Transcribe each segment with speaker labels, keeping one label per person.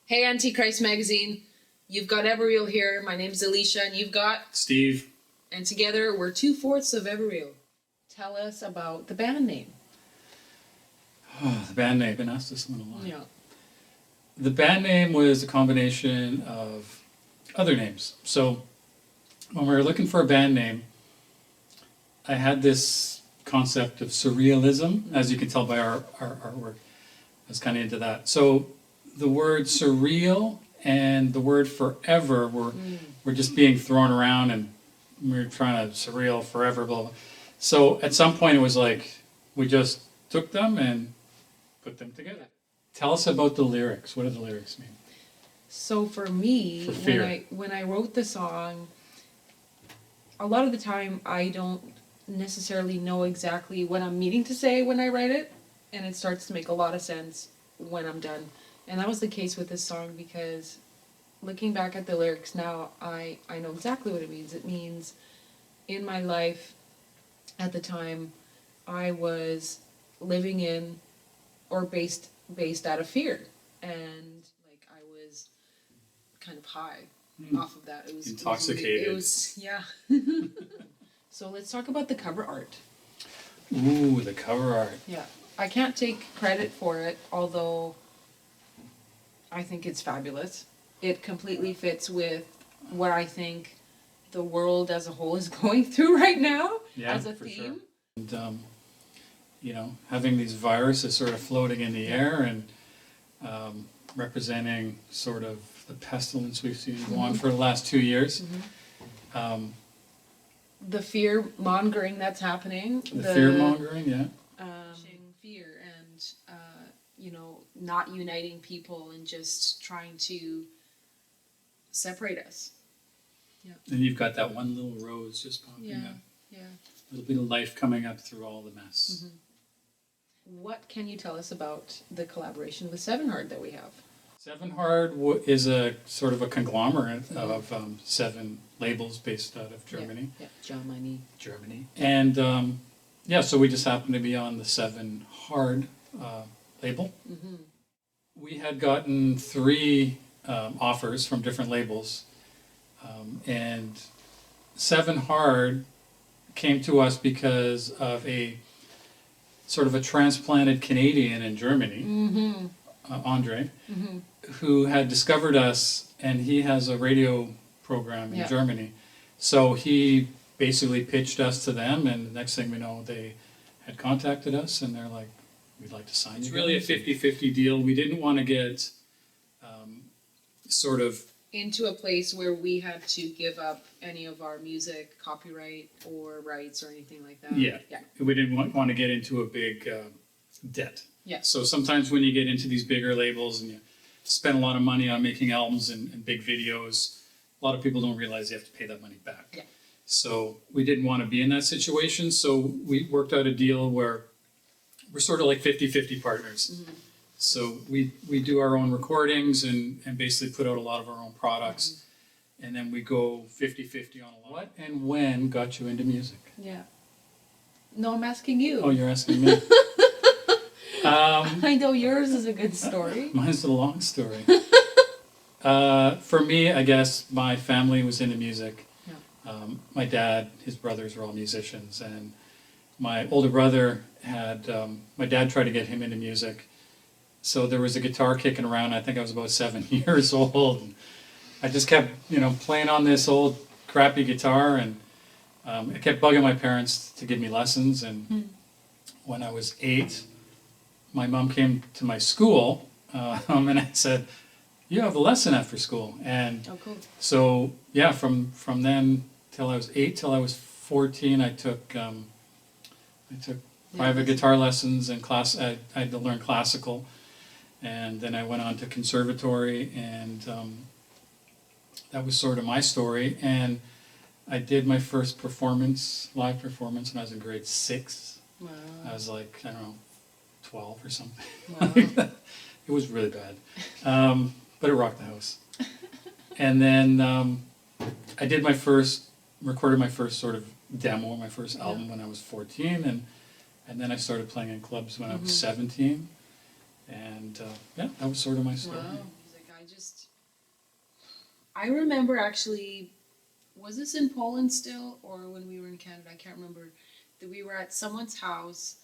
Speaker 1: Hey, Antichrist magazine. You've got Evereal here. My name's Alicia, and you've got
Speaker 2: Steve.
Speaker 1: And together we're 2/4 of Evereal. Tell us about the band name.
Speaker 2: Oh, the band name. I've been asked this one a lot.
Speaker 1: Yeah.
Speaker 2: The band name was a combination of other names. So when we were looking for a band name, I had this concept of surrealism, as you can tell by our artwork. I was kind of into that. So the word surreal and the word forever were just being thrown around, and we were trying to surreal forever, blah, blah. So at some point it was like we just took them and put them together. Tell us about the lyrics. What do the lyrics mean?
Speaker 1: So for me,
Speaker 2: For fear.
Speaker 1: when I wrote the song, a lot of the time I don't necessarily know exactly what I'm meaning to say when I write it, and it starts to make a lot of sense when I'm done. And that was the case with this song, because looking back at the lyrics now, I know exactly what it means. It means in my life at the time I was living in or based out of fear, and like I was kind of high off of that. It was
Speaker 2: Intoxicated.
Speaker 1: It was yeah. So let's talk about the cover art.
Speaker 2: Ooh, the cover art.
Speaker 1: Yeah, I can't take credit for it, although I think it's fabulous. It completely fits with what I think the world as a whole is going through right now as a
Speaker 2: for
Speaker 1: theme.
Speaker 2: sure. And having these viruses sort of floating in the air and representing sort of the pestilence we've seen go on for the last 2 years.
Speaker 1: The fear mongering that's happening.
Speaker 2: The fear mongering, yeah.
Speaker 1: Fear and not uniting people and just trying to separate us. Yeah.
Speaker 2: And you've got that one little rose just popping up.
Speaker 1: Yeah.
Speaker 2: A little bit of life coming up through all the mess.
Speaker 1: What can you tell us about the collaboration with Seven Hard that we have?
Speaker 2: Seven Hard is a sort of a conglomerate of 7 labels based out of Germany.
Speaker 1: Yeah. Germany.
Speaker 2: And so we just happened to be on the Seven Hard label. We had gotten 3 offers from different labels, and Seven Hard came to us because of a sort of a transplanted Canadian in Germany, Andre, who had discovered us, and he has a radio program in Germany. So he basically pitched us to them, and the next thing we know, they had contacted us, and they're like, we'd like to sign you. It's really a 50-50 deal. We didn't want to get sort of
Speaker 1: into a place where we had to give up any of our music copyright or rights or anything like that.
Speaker 2: Yeah. We didn't want to get into a big debt.
Speaker 1: Yeah.
Speaker 2: So sometimes when you get into these bigger labels and you spend a lot of money on making albums and big videos, a lot of people don't realize you have to pay that money back.
Speaker 1: Yeah.
Speaker 2: So we didn't want to be in that situation. So we worked out a deal where we're sort of like 50-50 partners. So we do our own recordings and basically put out a lot of our own products. And then we go 50-50 on a lot. What and when got you into music?
Speaker 1: Yeah. No, I'm asking you.
Speaker 2: Oh, you're asking me?
Speaker 1: I know yours is a good story.
Speaker 2: Mine's a long story. For me, I guess my family was into music. My dad, his brothers were all musicians, and my older brother had, my dad tried to get him into music. So there was a guitar kicking around. I think I was about 7 years old. And I just kept, playing on this old crappy guitar, and I kept bugging my parents to give me lessons. And when I was 8, my mom came to my school, and I said, "You have a lesson after school." And
Speaker 1: Oh, cool.
Speaker 2: so from then till I was 8 till I was 14, I took private guitar lessons and class. I had to learn classical, and then I went on to conservatory, and that was sort of my story. And I did my first live performance, when I was in grade 6.
Speaker 1: Wow.
Speaker 2: I was like, I don't know, 12 or something.
Speaker 1: Wow.
Speaker 2: It was really bad, but it rocked the house. And then I did recorded my first sort of demo, my first album when I was 14, and then I started playing in clubs when I was 17, and that was sort of my story.
Speaker 1: Wow. I remember actually, was this in Poland still or when we were in Canada? I can't remember. That we were at someone's house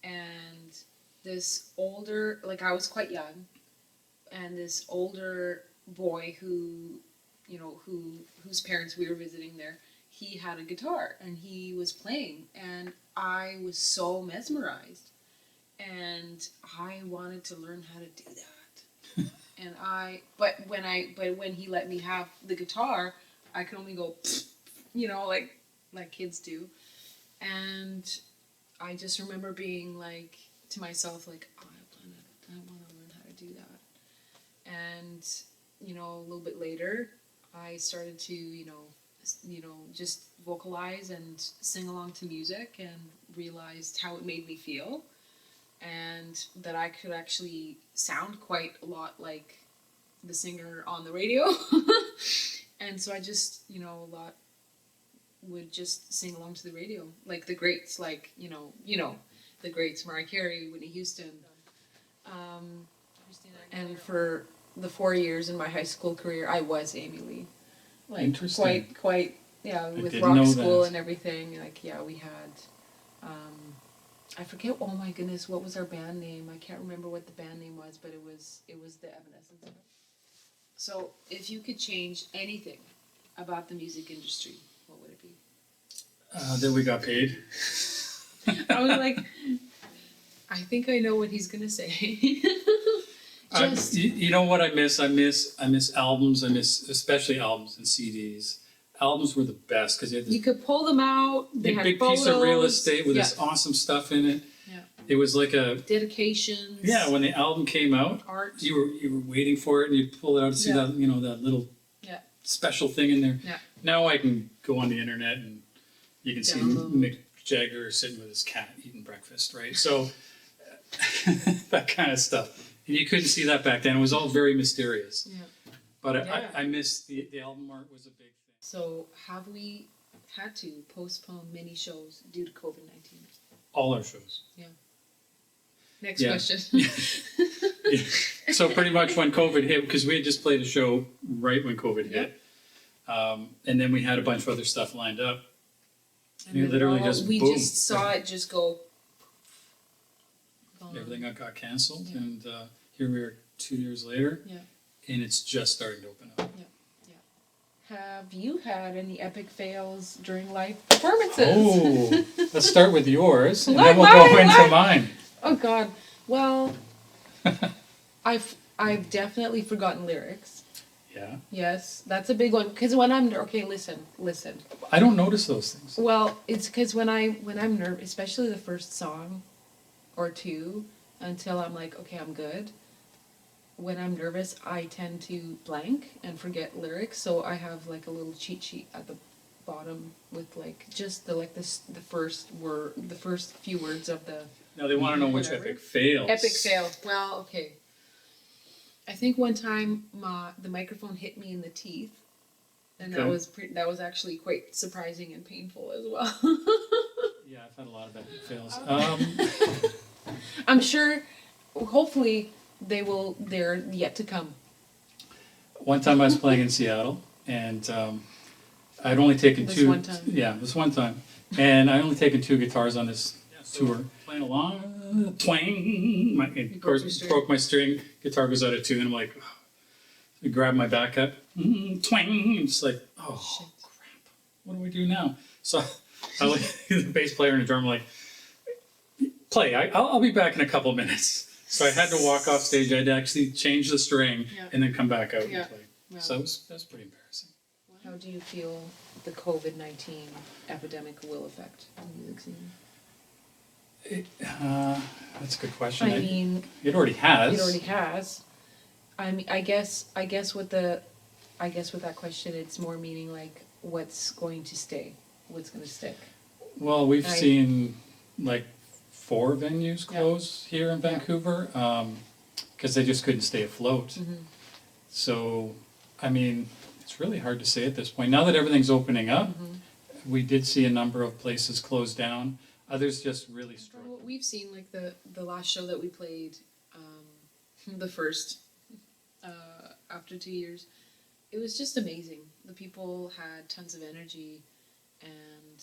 Speaker 1: and this older, like I was quite young, and this older boy who, whose parents we were visiting there, he had a guitar and he was playing, and I was so mesmerized, and I wanted to learn how to do that. But when he let me have the guitar, I could only go, like kids do, and I just remember being like to myself, like, oh, I want to learn how to do that. And a little bit later, I started to just vocalize and sing along to music, and realized how it made me feel, and that I could actually sound quite a lot like the singer on the radio. And so I just, a lot would just sing along to the radio, like the greats, like the greats, Mariah Carey, Whitney Houston. And for the 4 years in my high school career, I was Amy Lee. Like,
Speaker 2: interesting.
Speaker 1: Quite, yeah,
Speaker 2: I
Speaker 1: with
Speaker 2: didn't
Speaker 1: rock
Speaker 2: know
Speaker 1: school
Speaker 2: that.
Speaker 1: and everything. Like, yeah, we had, I forget. Oh my goodness, what was our band name? I can't remember what the band name was, but it was the Evanescence. So, if you could change anything about the music industry, what would it be?
Speaker 2: That we got paid.
Speaker 1: I was like, I think I know what he's gonna say. Just
Speaker 2: You know what I miss? I miss albums. I miss especially albums and CDs. Albums were the best because you had
Speaker 1: you
Speaker 2: this
Speaker 1: could pull them out. They had
Speaker 2: big
Speaker 1: photos,
Speaker 2: piece of real estate with
Speaker 1: yeah,
Speaker 2: this awesome stuff in it.
Speaker 1: Yeah.
Speaker 2: It was like a
Speaker 1: dedications.
Speaker 2: yeah. When the album came out,
Speaker 1: Art.
Speaker 2: you were waiting for it, and you'd pull it out to see
Speaker 1: Yeah.
Speaker 2: that that little
Speaker 1: Yeah.
Speaker 2: special thing in there.
Speaker 1: Yeah.
Speaker 2: Now I can go on the internet and you can see
Speaker 1: Download.
Speaker 2: Mick Jagger sitting with his cat eating breakfast, right? So that kind of stuff. And you couldn't see that back then. It was all very mysterious.
Speaker 1: Yeah.
Speaker 2: But
Speaker 1: Yeah.
Speaker 2: I miss the album art was a big thing.
Speaker 1: So have we had to postpone many shows due to COVID-19?
Speaker 2: All our shows.
Speaker 1: Next
Speaker 2: Yeah.
Speaker 1: question.
Speaker 2: Yeah. So pretty much when COVID hit, because we had just played a show right when COVID hit, and then we had a bunch of other stuff lined up.
Speaker 1: And
Speaker 2: You
Speaker 1: then
Speaker 2: literally just
Speaker 1: we
Speaker 2: boom.
Speaker 1: just saw it just go. Gone.
Speaker 2: Everything got canceled,
Speaker 1: Yeah.
Speaker 2: and here we are 2 years later,
Speaker 1: Yeah.
Speaker 2: and it's just starting to open up.
Speaker 1: Have you had any epic fails during live performances?
Speaker 2: Oh, let's start with yours, and
Speaker 1: What?
Speaker 2: then we'll go
Speaker 1: Why?
Speaker 2: into mine.
Speaker 1: Oh God. Well, I've definitely forgotten lyrics.
Speaker 2: Yeah.
Speaker 1: Yes, that's a big one. Because when I'm okay, listen.
Speaker 2: I don't notice those things.
Speaker 1: Well, it's because when I'm nervous, especially the first song or two, until I'm like, okay, I'm good. When I'm nervous, I tend to blank and forget lyrics. So I have like a little cheat sheet at the bottom with like just the first word, the first few words of the
Speaker 2: Now they want to know which
Speaker 1: Whatever.
Speaker 2: epic fails.
Speaker 1: epic fail. Well, okay. I think one time the microphone hit me in the teeth, and
Speaker 2: Okay.
Speaker 1: that was actually quite surprising and painful as well.
Speaker 2: Yeah, I've had a lot of epic fails.
Speaker 1: I'm sure, hopefully, they're yet to come.
Speaker 2: One time I was playing in Seattle, and I'd only taken
Speaker 1: This
Speaker 2: two.
Speaker 1: one time.
Speaker 2: Yeah, this one time, and I only taken two guitars on this tour. Playing along, twang. Of course,
Speaker 1: your string.
Speaker 2: broke my string. Guitar goes out of tune. I'm like, I grab my backup, twang. It's like, oh
Speaker 1: Shit.
Speaker 2: crap! What do we do now? So I look at the bass player and the drummer, like, play. I'll be back in a couple minutes. So I had to walk off stage. I had to actually change the string
Speaker 1: Yeah.
Speaker 2: and then come back out
Speaker 1: Yeah.
Speaker 2: and play.
Speaker 1: Wow.
Speaker 2: So that's pretty embarrassing.
Speaker 1: How do you feel the COVID-19 epidemic will affect the music scene?
Speaker 2: That's a good question.
Speaker 1: I mean,
Speaker 2: It already has.
Speaker 1: it already has. I mean, I guess with that question, it's more meaning like what's going to stay, what's going to stick.
Speaker 2: Well, we've
Speaker 1: I-
Speaker 2: seen like 4 venues
Speaker 1: Yeah.
Speaker 2: close here in Vancouver because they just couldn't stay afloat.
Speaker 1: Mm-hmm.
Speaker 2: So, I mean, it's really hard to say at this point. Now that everything's opening up,
Speaker 1: Mm-hmm.
Speaker 2: we did see a number of places close down. Others just really
Speaker 1: From
Speaker 2: struggled.
Speaker 1: what we've seen, like the last show that we played, the first after 2 years. It was just amazing. The people had tons of energy, and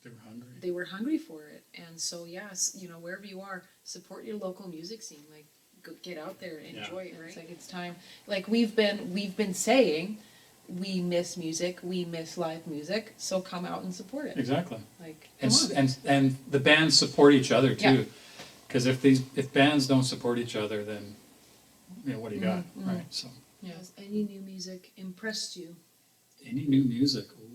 Speaker 2: They were hungry.
Speaker 1: they were hungry for it. And so, yes, you know, wherever you are, support your local music scene. Like, go get out there and enjoy it. Right? It's like it's time. Like we've been saying, we miss music, we miss live music. So come out and support it.
Speaker 2: Exactly.
Speaker 1: Like,
Speaker 2: And
Speaker 1: come on.
Speaker 2: and the bands support each other
Speaker 1: Yeah.
Speaker 2: too, because if bands don't support each other, then you know what do you got, right? So
Speaker 1: Yeah. Has any new music impressed you?
Speaker 2: any new music? Ooh.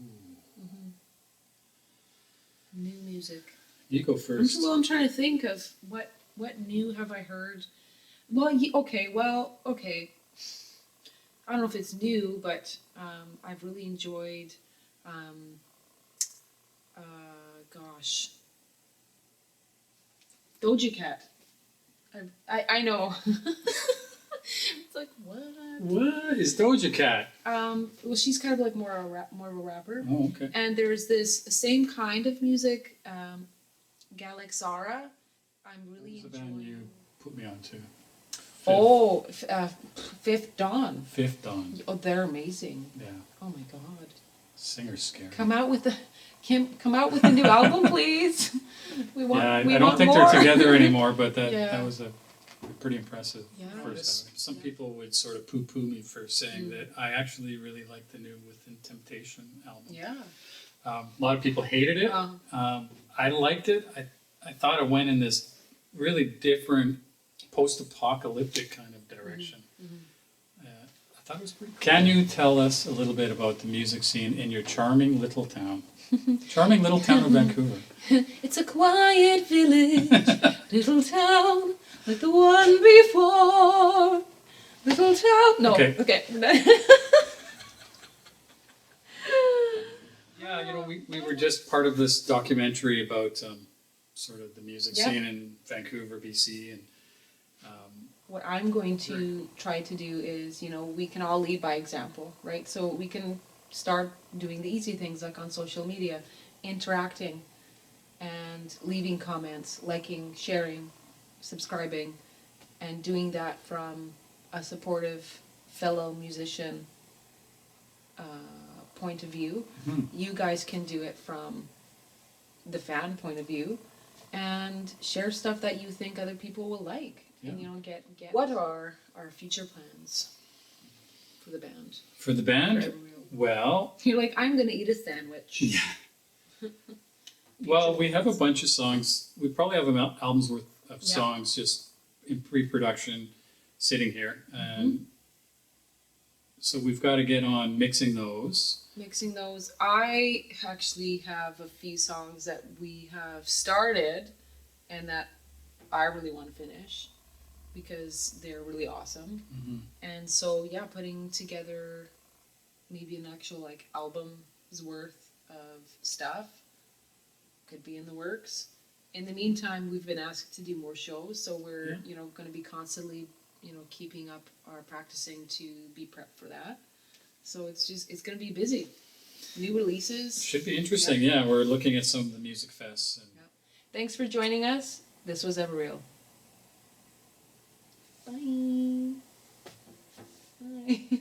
Speaker 1: New music.
Speaker 2: You go first.
Speaker 1: Well, I'm trying to think of what new have I heard. Well, okay. I don't know if it's new, but I've really enjoyed. Gosh, Doja Cat. I know. It's like what?
Speaker 2: What is Doja Cat?
Speaker 1: Well, she's kind of like more of a rapper.
Speaker 2: Oh, okay.
Speaker 1: And there's this same kind of music, Galaxara. I'm really
Speaker 2: What's the band you
Speaker 1: enjoying.
Speaker 2: put me on to?
Speaker 1: Oh, Fifth Dawn.
Speaker 2: Fifth Dawn.
Speaker 1: Oh, they're amazing.
Speaker 2: Yeah.
Speaker 1: Oh my God.
Speaker 2: Singer's scary.
Speaker 1: Come out with a new album, please. We want.
Speaker 2: Yeah,
Speaker 1: we
Speaker 2: I don't
Speaker 1: want
Speaker 2: think
Speaker 1: more.
Speaker 2: they're together anymore, but that
Speaker 1: Yeah.
Speaker 2: that was a pretty impressive
Speaker 1: Yeah.
Speaker 2: first album. Some
Speaker 1: Yeah.
Speaker 2: people would sort of poo-poo me for saying that I actually really like the new Within Temptation album.
Speaker 1: Yeah.
Speaker 2: A lot of people hated it. I liked it. I thought it went in this really different post-apocalyptic kind of direction. I thought it was pretty cool. Can you tell us a little bit about the music scene in your charming little town? Charming little town of Vancouver.
Speaker 1: It's a quiet village, little town, like the one before. Little town. No.
Speaker 2: Okay. Yeah, you know, we were just part of this documentary about sort of the music
Speaker 1: Yeah.
Speaker 2: scene in Vancouver, BC, and
Speaker 1: What I'm going to try to do is, you know, we can all lead by example, right? So we can start doing the easy things like on social media, interacting and leaving comments, liking, sharing, subscribing, and doing that from a supportive fellow musician point of view. You guys can do it from the fan point of view and share stuff that you think other people will like. And you know, get what are our future plans for the band?
Speaker 2: for the band,
Speaker 1: For Evereal.
Speaker 2: well,
Speaker 1: You're like, I'm gonna eat a sandwich.
Speaker 2: yeah. Well, we have a bunch of songs. We probably have an album's worth of
Speaker 1: Yeah.
Speaker 2: songs just in pre-production, sitting here, and so we've got to get on mixing those.
Speaker 1: Mixing those. I actually have a few songs that we have started and that I really want to finish because they're really awesome. And so, yeah, putting together maybe an actual like album's worth of stuff could be in the works. In the meantime, we've been asked to do more shows, so we're you know going to be constantly keeping up our practicing to be prepped for that. So it's going to be busy. New releases.
Speaker 2: Should be interesting. Yeah, we're looking at some of the music fests. And
Speaker 1: Thanks for joining us. This was Evereal. Bye. Bye.